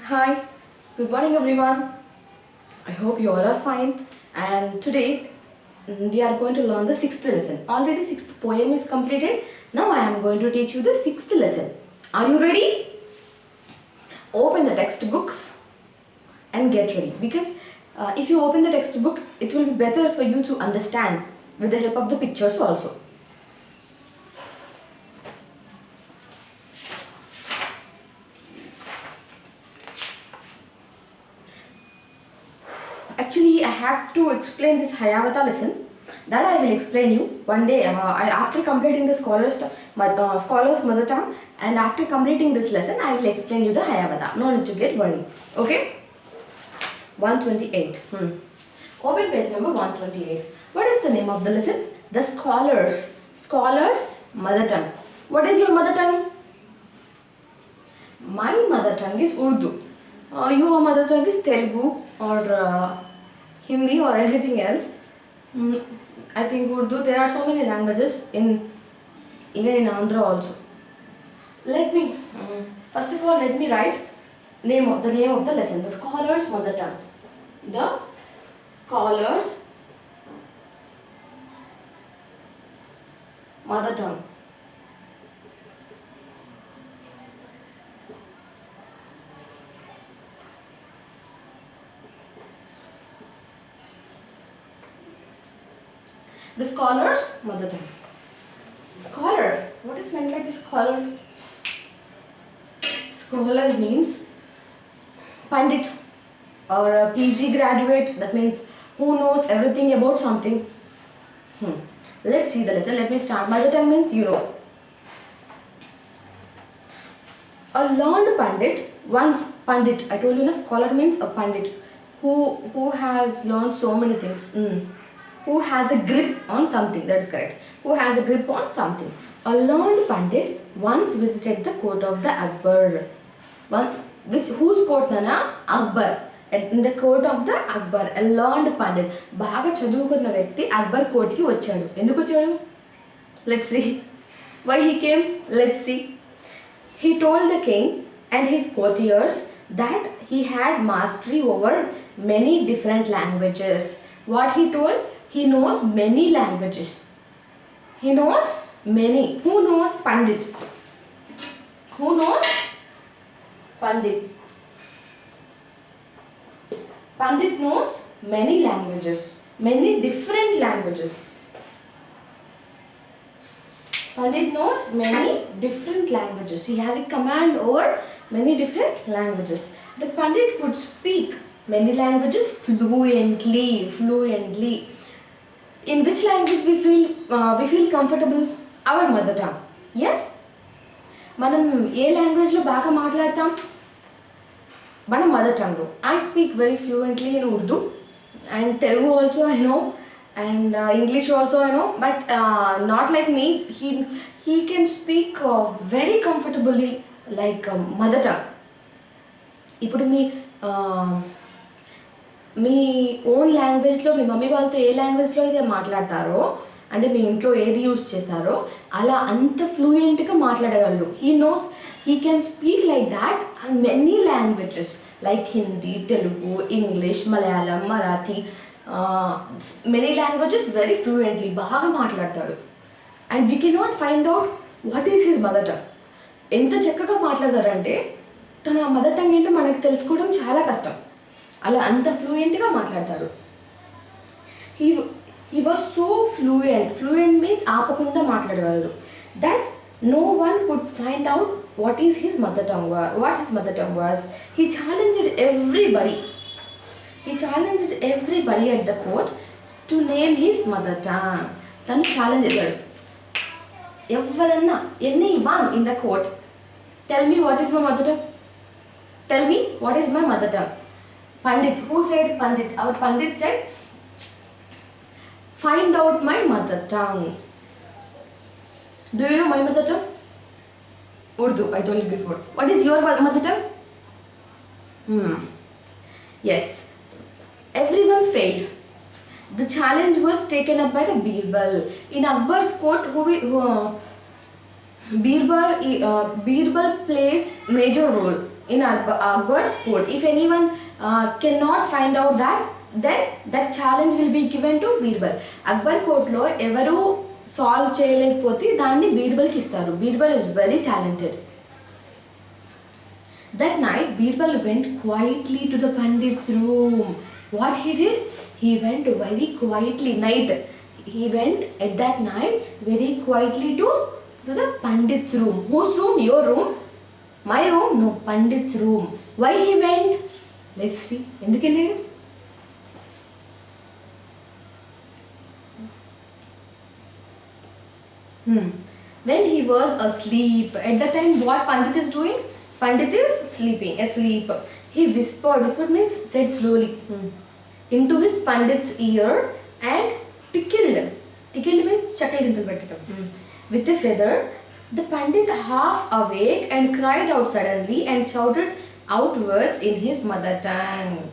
Hi, good morning everyone. I hope you all are fine. And today we are going to learn the sixth lesson. Already sixth poem is completed. Now I am going to teach you the sixth lesson. Are you ready? Open the textbooks and get ready because if you open the textbook, it will be better for you to understand with the help of the pictures also. Actually, I have to explain this Hayavata lesson. That I will explain you one day after completing the scholars mother tongue, and after completing this lesson I will explain you the Hayavata. No need to get worried. Okay? 128. Open page number 128. What is the name of the lesson? The scholars. Scholars mother tongue. What is your mother tongue? My mother tongue is Urdu. Your mother tongue is Telugu or Hindi or anything else. I think Urdu. There are so many languages even in Andhra also. Let me first of all let me write the name of the lesson. The scholars mother tongue. The scholars mother tongue. The scholars mother tongue. Scholar. What is meant by the scholar? Scholar means Pandit or a PG graduate. That means who knows everything about something. Let's see the lesson. Let me start. Mother tongue means you know. A learned Pandit, once Pandit, I told you na, scholar means a Pandit who has learned so many things. Who has a grip on something, that is correct. Who has a grip on something. A learned Pandit once visited the court of the Akbar. Whose court nana? Akbar. In the court of the Akbar. A learned Pandit. బాగా చదువుకున్న వ్యక్తి అక్బర్ కోర్టుకి వచ్చాడు. ఎందుకు వచ్చాడు? Let's see. Why he came? Let's see. He told the king and his courtiers that he had mastery over many different languages. What he told? He knows many languages. He knows many. Who knows Pandit? Who knows Pandit? Pandit knows many languages. Many different languages. Pandit knows many different languages. He has a command over many different languages. The Pandit could speak many languages fluently. In which language we feel comfortable? Our mother tongue. Yes? మనం ఏ లాంగ్వేజ్లో బాగా మాట్లాడతాం? మన mother టంగ్లో. I speak very fluently in Urdu and Telugu also I know and English also I know, but not like me. He can speak very comfortably like mother tongue. ఇప్పుడు మీ own లాంగ్వేజ్లో మీ mummy వాళ్ళతో ఏ లాంగ్వేజ్లో అయితే మాట్లాడతారో, అంటే మీ ఇంట్లో ఏది use చేస్తారో అలా అంత ఫ్లూయెంట్గా మాట్లాడగలరు. He can speak like that many languages like Hindi, Telugu, English, Malayalam, Marathi, many languages very fluently బాగా మాట్లాడతాడు. And we can not find out what is his mother tongue. ఎంత చక్కగా మాట్లాడతారంటే తన మదర్ టంగ్ ఏంటో మనకు తెలుసుకోవడం చాలా కష్టం. అలా అంత ఫ్లూయెంట్గా మాట్లాడతాడు. He was so fluent means ఆపకుండా మాట్లాడగలరు. That no one could find out what his mother tongue was. He challenged everybody at the court to name his mother tongue. తను ఛాలెంజ్ చేశాడు. ఎవరన్నా anyone in the court, tell me what is my mother tongue. Tell me what is my mother tongue. Pandit. Who said Pandit? Our Pandit said, find out my mother tongue. Do you know my mother tongue? Urdu, I told you before. What is your mother tongue? Yes. Everyone failed. The challenge was taken up by the Birbal. In Akbar's court, Birbal plays major role in Akbar's court. If anyone cannot find out that, then that challenge will be given to Birbal. Akbar court lo evaru solve cheyalekapothe danni Birbal ki istaru. Birbal is very talented. That night Birbal went quietly to the Pandit's room. What he did? He went very quietly night. He went at that night very quietly to the Pandit's room. Whose room? Your room? My room? No, Pandit's room. Why he went? Let's see. Endukelladu? When he was asleep. At that time, what Pandit is doing? Pandit is sleeping, asleep. He whispered. Whispered means said slowly into his Pandit's ear and tickled. Tickled means chuckled into the with a feather. The Pandit half awake and cried out suddenly and shouted out words in his mother tongue.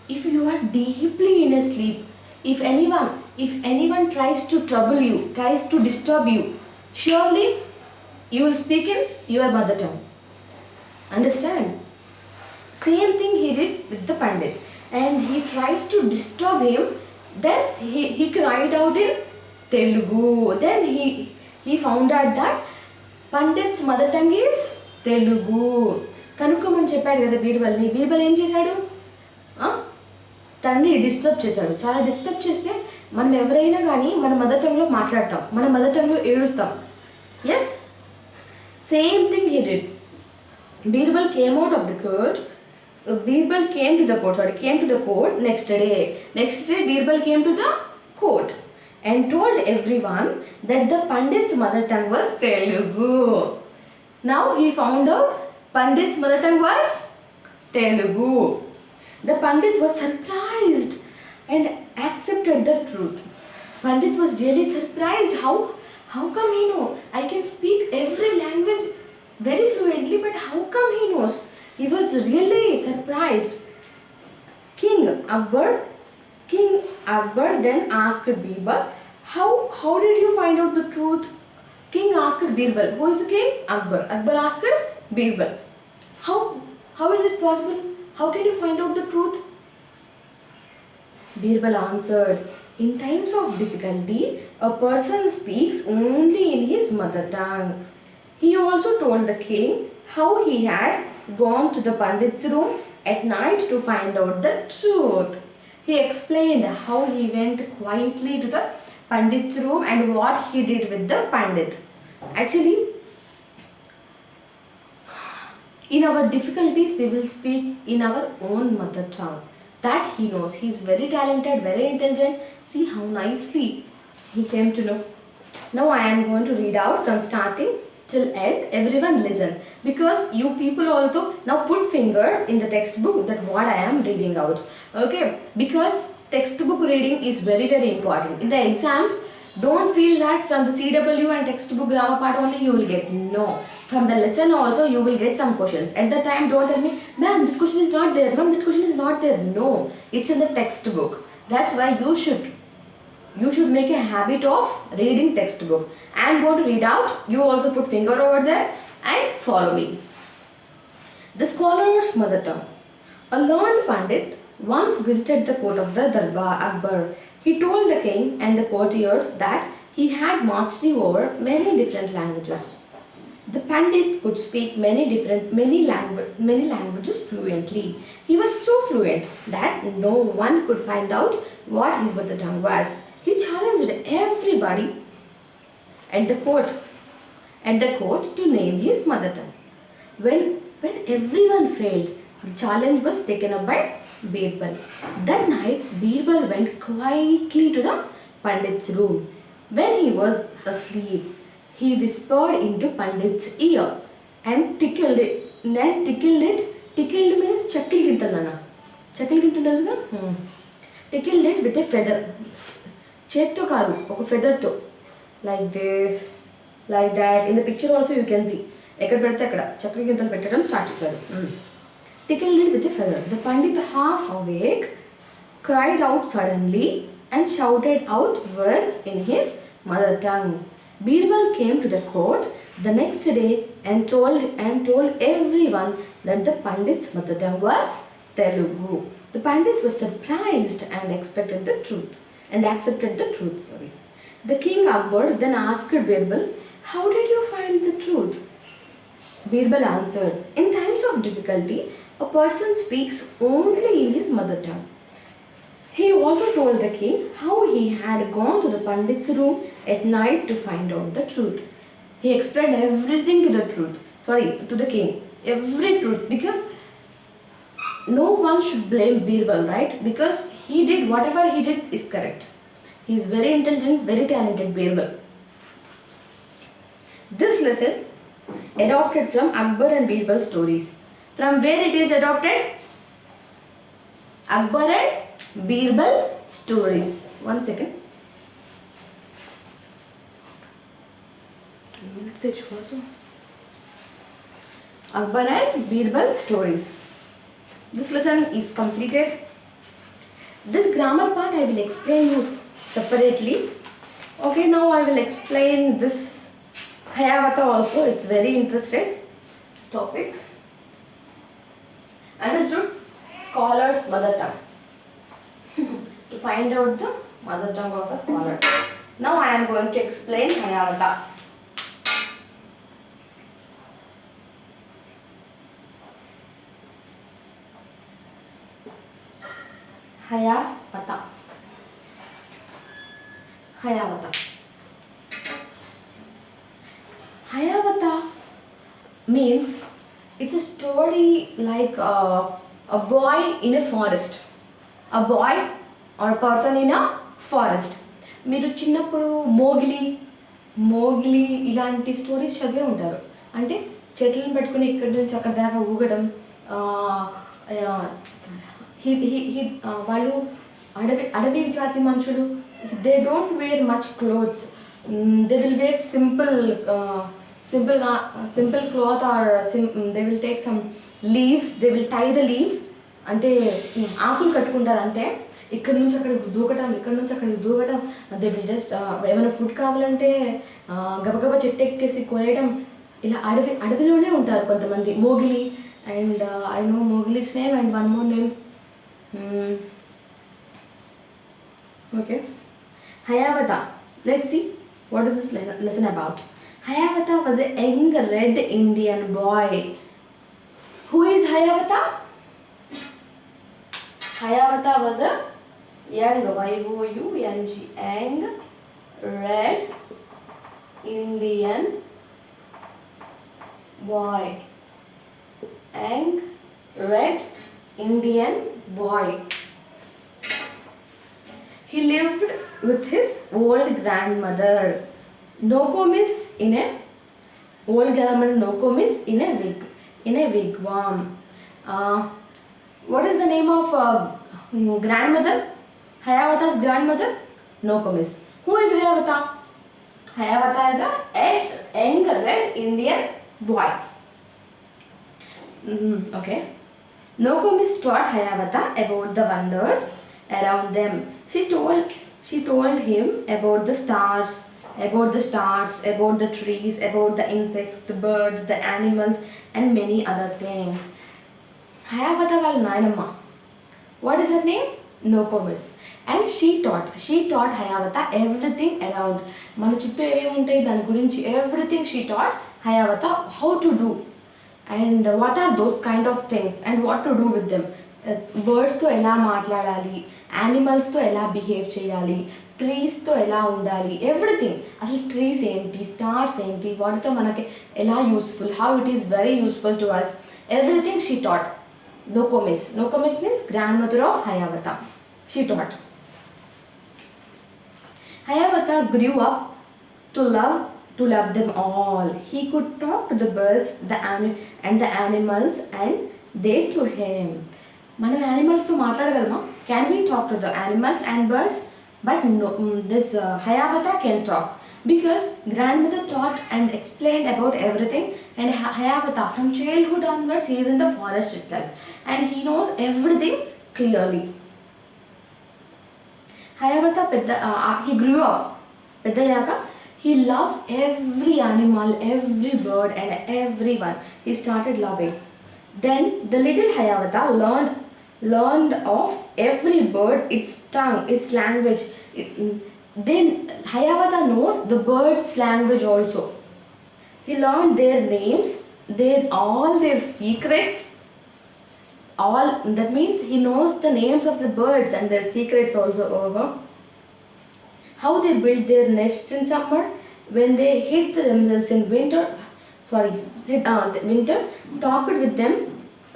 If you are deeply in a sleep, if anyone tries to trouble you, tries to disturb you, surely you will speak in your mother tongue. Understand? Same thing he did with the Pandit, and he tries to disturb him. Then he cried out in Telugu. Then he found out that Pandit's mother tongue is Telugu. కనుక్కోమని చెప్పాడు కదా బీర్బల్ని. బీర్బల్ ఏం చేశాడు? తనని disturb చేశాడు. చాలా disturb చేస్తే మనం ఎవరైనా కానీ మన మదర్ టంగ్లో మాట్లాడతాం, మన మదర్ టంగ్లో ఏడుస్తాం. Yes, same thing he did. Birbal came out of the court. Birbal came to the court next day. Next day, Birbal came to the court and told everyone that the Pandit's mother tongue was Telugu. Now he found out Pandit's mother tongue was Telugu. The Pandit was surprised and accepted the truth. Pandit was really surprised. How come he know? I can speak every language very fluently, but how come he knows? He was really surprised. King Akbar then asked Birbal, how did you find out the truth? King asked Birbal. Who is the king? Akbar. Akbar asked Birbal, how is it possible? How can you find out the truth? Birbal answered, in times of difficulty, a person speaks only in his mother tongue. He also told the king how he had gone to the Pandit's room at night to find out the truth. He explained how he went quietly to the Pandit's room and what he did with the Pandit. Actually, in our difficulties, we will speak in our own mother tongue. That he knows. He is very talented, very intelligent. See how nicely he came to know. Now I am going to read out from starting till end. Everyone listen, because you people also now put finger in the textbook that what I am reading out. Okay, because textbook reading is very important in the exams. Don't feel that from the CW and textbook grammar part only you will get. No, from the lesson also you will get some questions. At the time don't tell me, ma'am, this question is not there, ma'am, that question is not there. No, it's in the textbook. That's why you should make a habit of reading textbook. I am going to read out. You also put finger over there and follow me. The scholar's mother tongue. A learned Pandit once visited the court of the Darbar Akbar. He told the king and the courtiers that he had mastery over many different languages. The Pandit could speak many languages fluently. He was so fluent that no one could find out what his mother tongue was. He challenged everybody at the court to name his mother tongue. When everyone failed, the challenge was taken up by Birbal. That night, Birbal went quietly to the Pandit's room. When he was asleep, he whispered into Pandit's ear and tickled it. Tickled means chuckled gintalana. Chuckled gintalana? Tickled it with a feather. చేత్తో కాదు, ఒక ఫెదర్తో, like this, like that. In the picture also you can see. ఎక్కడ పెడితే అక్కడ చక్కెర గింతలు పెట్టడం start చేశాడు. tickled it with a feather. The Pandit, half awake, cried out suddenly and shouted out words in his mother tongue. Birbal came to the court the next day and told everyone that the Pandit's mother tongue was Telugu. The Pandit was surprised and accepted the truth. Sorry. The king Akbar then asked Birbal, "How did you find the truth?" Birbal answered, "In times of difficulty, a person speaks only in his mother tongue." He also told the king how he had gone to the Pandit's room at night to find out the truth. He explained everything to the king, every truth, because no one should blame Birbal, right? Because he did whatever he did is correct. He is very intelligent, very talented, Birbal. This lesson adopted from Akbar and Birbal stories. From where it is adopted? Akbar and Birbal stories. One second. Akbar and Birbal stories. This lesson is completed. This grammar part I will explain you separately. Okay, now I will explain this Hayavata also. It's very interesting topic. Understood? Scholar's mother tongue. To find out the mother tongue of a scholar. Now I am going to explain Hayavata. Hayavata. Hayavata means it's a story like a boy in a forest. A boy or a person in a forest. మీరు చిన్నప్పుడు మోగిలి ఇలాంటి stories చదివే ఉంటారు. అంటే చెట్లను పెట్టుకుని ఇక్కడి నుంచి అక్కడ దాకా ఊగడం, వాళ్ళు అడవి జాతి మనుషులు. They don't wear much clothes. They will wear simple cloth, or they will take some leaves. They will tie the leaves. అంటే ఆకులు కట్టుకుంటారు అంతే. ఇక్కడ నుంచి అక్కడికి దూకటం. దే విల్ జస్ట్ ఏమైనా ఫుడ్ కావాలంటే గబగబా చెట్టు ఎక్కేసి కోయడం. ఇలా అడవిలోనే ఉంటారు కొంతమంది. Mowgli and I know Mowgli's name and one more name. Okay. Hayavata. Let's see what is this lesson about. Hayavata was a young red Indian boy. Who is Hayavata? Hayavata was a young, Y-O-U-N-G, young red Indian boy. Young red Indian boy. He lived with his old grandmother Nokomis in a wigwam. What is the name of grandmother? Hayavata's grandmother? Nokomis. Who is Hayavata? Hayavata is a young red Indian boy. Okay. Nokomis taught Hayavata about the wonders around them. She told him about the stars, about the trees, about the insects, the birds, the animals, and many other things. Hayavata వాళ్ళ నాయనమ్మ. What is her name? Nokomis. And she taught Hayavata everything around. మన చుట్టూ ఏమేమి ఉంటాయి దాని గురించి everything she taught Hayavata how to do and what are those kind of things and what to do with them. బర్డ్స్తో ఎలా మాట్లాడాలి, యానిమల్స్తో ఎలా behave చేయాలి, ట్రీస్తో ఎలా ఉండాలి, ఎవ్రీథింగ్. అసలు ట్రీస్ ఏంటి, స్టార్స్ ఏంటి, వాటితో మనకి ఎలా useful, how it is very useful to us, everything she taught. Nokomis means grandmother of Hayavata. She taught. Hayavata grew up to love them all. He could talk to the birds and the animals and they to him. మనం యానిమల్స్తో మాట్లాడగలమా? Can we talk to the animals and birds? But no, this Hayavata can talk because grandmother taught and explained about everything, and Hayavata from childhood onwards he is in the forest itself and he knows everything clearly. Hayavata he grew up. పెద్దయ్యాక He loved every animal, every bird, and everyone. He started loving. Then the little Hayavata learned of every bird, its tongue, its language. Then Hayavata knows the bird's language also. He learned their names, all their secrets. All that means he knows the names of the birds and their secrets also over. How they build their nests in summer, when they hid themselves in winter. Winter. Talked with them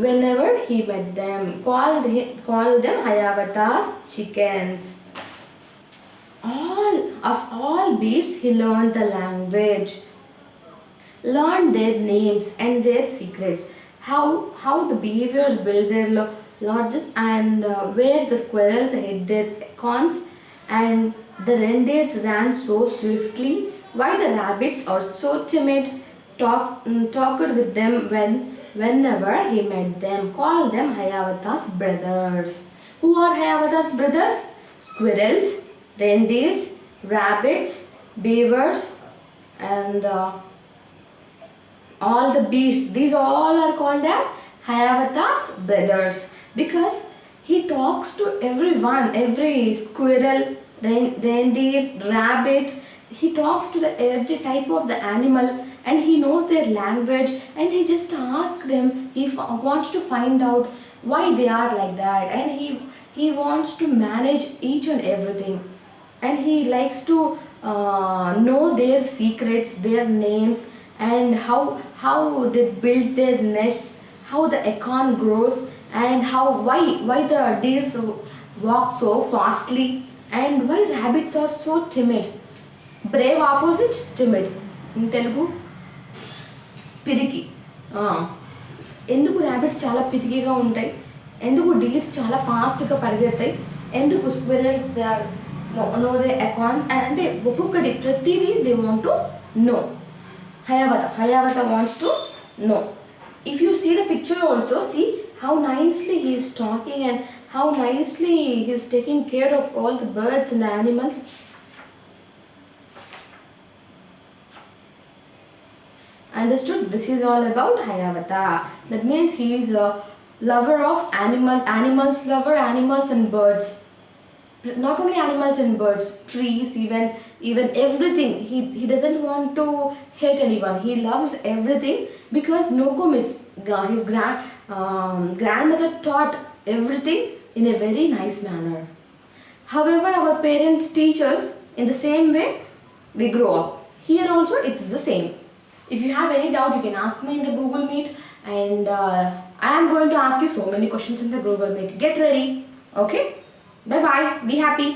whenever he met them. Called them Hayavata's chickens. All beasts he learned the language, learned their names and their secrets, how the beavers build their lodges, and where the squirrels hid their acorns, and the reindeers ran so swiftly, why the rabbits are so timid. Talked with them whenever he met them, called them Hayavata's brothers. Who are Hayavata's brothers? Squirrels, reindeers, rabbits, beavers, and all the beasts. These all are called as Hayavata's brothers because he talks to everyone, every squirrel, reindeer, rabbit. He talks to every type of the animal and he knows their language, and he just asks them. He wants to find out why they are like that, and he wants to manage each and everything, and he likes to know their secrets, their names, and how they build their nests, how the acorn grows, and why the deers walk so fastly, and why rabbits are so timid. Brave opposite timid. In Telugu, పిరికి. ఎందుకు rabbits చాలా పిరికిగా ఉంటాయి, ఎందుకు deers చాలా ఫాస్ట్గా పరిగెడతాయి, ఎందుకు squirrels they are know they acorn అంటే ఒక్కొక్కటి ప్రతిదీ they want to know. Hayavata wants to know. If you see the picture also, see how nicely he is talking and how nicely he is taking care of all the birds and the animals. Understood? This is all about Hayavata. That means he is a lover of animals lover, animals and birds. Not only animals and birds, trees, even everything. He doesn't want to hate anyone. He loves everything because Nokum is his grandmother taught everything in a very nice manner. However, our parents teach us in the same way we grow up. Here also it's the same. If you have any doubt, you can ask me in the Google Meet, and I am going to ask you so many questions in the Google Meet. Get ready. Okay? Bye bye. Be happy.